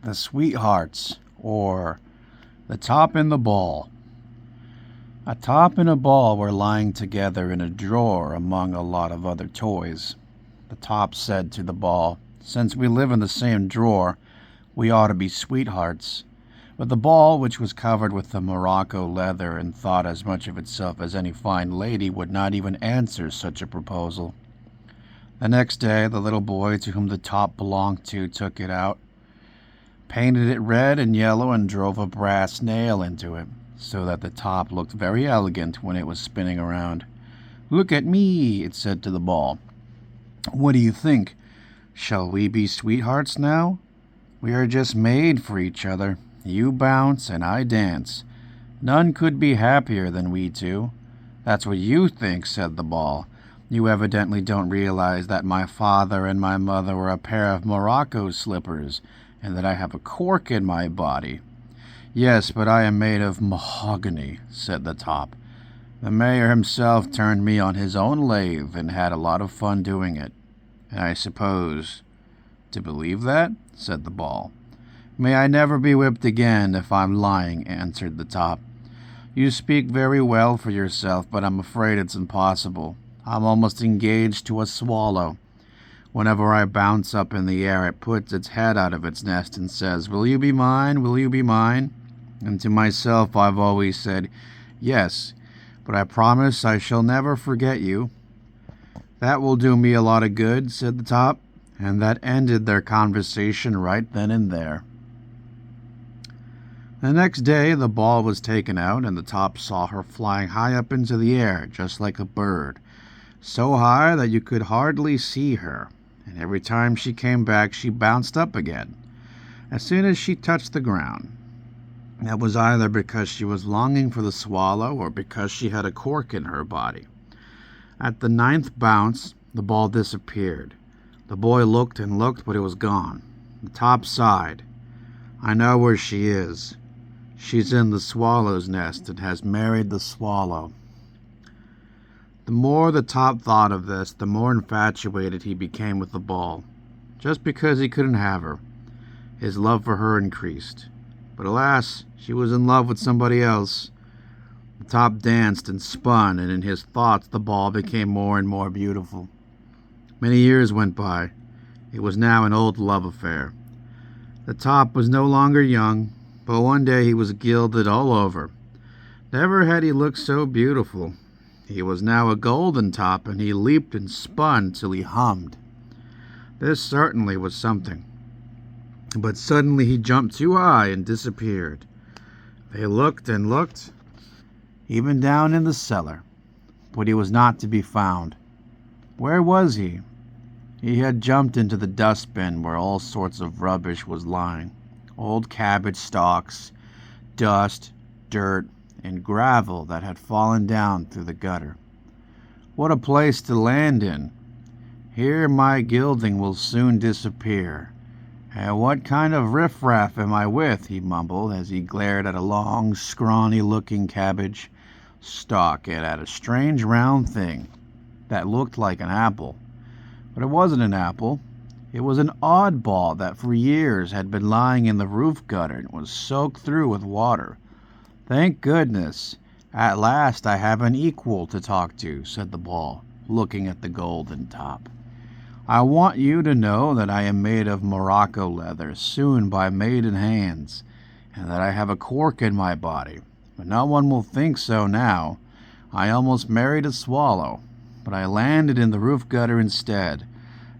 The Sweethearts, or the Top and the Ball. A top and a ball were lying together in a drawer among a lot of other toys. The top said to the ball, "Since we live in the same drawer, we ought to be sweethearts." But the ball, which was covered with the morocco leather and thought as much of itself as any fine lady, would not even answer such a proposal. The next day, the little boy to whom the top belonged to took it out, painted it red and yellow, and drove a brass nail into it, so that the top looked very elegant when it was spinning around. "Look at me," it said to the ball. "What do you think? Shall we be sweethearts now? We are just made for each other. You bounce and I dance. None could be happier than we two." "That's what you think," said the ball. "You evidently don't realize that my father and my mother were a pair of morocco slippers, and that I have a cork in my body." "Yes, but I am made of mahogany," said the top. "The mayor himself turned me on his own lathe and had a lot of fun doing it. And I suppose to believe that?" said the ball. "May I never be whipped again if I'm lying," answered the top. "You speak very well for yourself, but I'm afraid it's impossible. I'm almost engaged to a swallow. Whenever I bounce up in the air, it puts its head out of its nest and says, 'Will you be mine? Will you be mine?' And to myself I've always said, 'Yes, but I promise I shall never forget you.'" "That will do me a lot of good," said the top, and that ended their conversation right then and there. The next day the ball was taken out, and the top saw her flying high up into the air, just like a bird, so high that you could hardly see her, and every time she came back she bounced up again, as soon as she touched the ground. That was either because she was longing for the swallow or because she had a cork in her body. At the ninth bounce the ball disappeared. The boy looked and looked, but it was gone. The top sighed. "I know where she is. She's in the swallow's nest and has married the swallow." The more the top thought of this, the more infatuated he became with the ball. Just because he couldn't have her, his love for her increased. But alas, she was in love with somebody else. The top danced and spun, and in his thoughts the ball became more and more beautiful. Many years went by. It was now an old love affair. The top was no longer young, but one day he was gilded all over. Never had he looked so beautiful. He was now a golden top, and he leaped and spun till he hummed. This certainly was something. But suddenly he jumped too high and disappeared. They looked and looked, even down in the cellar, but he was not to be found. Where was he? He had jumped into the dustbin where all sorts of rubbish was lying. Old cabbage stalks, dust, dirt, and gravel that had fallen down through the gutter. What a place to land in! Here my gilding will soon disappear. "And what kind of riffraff am I with?" he mumbled as he glared at a long, scrawny-looking cabbage stalk and at a strange round thing that looked like an apple. But it wasn't an apple. It was an oddball that for years had been lying in the roof gutter and was soaked through with water. "Thank goodness! At last I have an equal to talk to," said the ball, looking at the golden top. "I want you to know that I am made of morocco leather, sewn by maiden hands, and that I have a cork in my body. But no one will think so now. I almost married a swallow, but I landed in the roof gutter instead,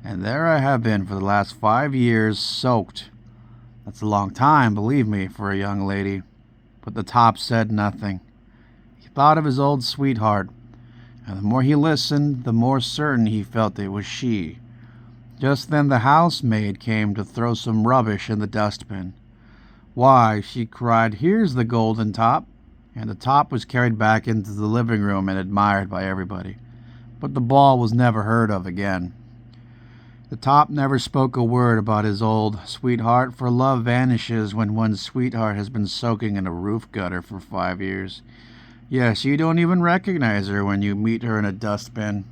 and there I have been for the last 5 years, soaked. That's a long time, believe me, for a young lady." But the top said nothing. He thought of his old sweetheart, and the more he listened, the more certain he felt it was she. Just then the housemaid came to throw some rubbish in the dustbin. "Why," she cried, "here's the golden top!" And the top was carried back into the living room and admired by everybody. But the ball was never heard of again. The top never spoke a word about his old sweetheart, for love vanishes when one's sweetheart has been soaking in a roof gutter for 5 years. Yes, you don't even recognize her when you meet her in a dustbin.